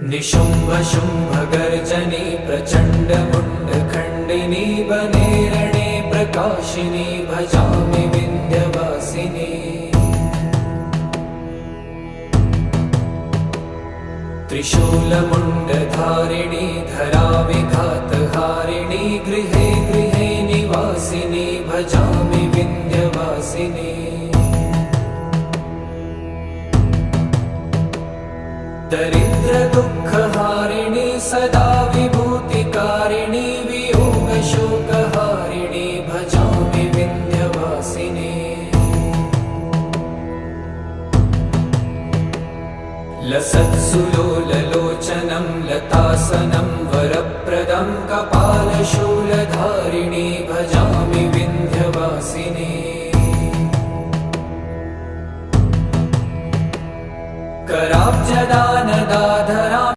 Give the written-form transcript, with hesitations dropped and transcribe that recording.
निशुम्भ शुम्भ गर्जनी प्रचण्ड मुण्ड खण्डिनी वने रणे प्रकाशिनी भजामि विन्ध्यवासिनी। त्रिशूलमुण्डधारिणी धराविघातहारिणी गृहे गृहे निवासिनी भजामि विन्ध्यवासिनी। दरिद्र दुःखहारिणी सदा विभूतिकारिणी वियोगशोकहारिणी भजामि विन्ध्यवासिनी। लसत्सुलोललोचनं लतासनं वरप्रदं कपालशूलं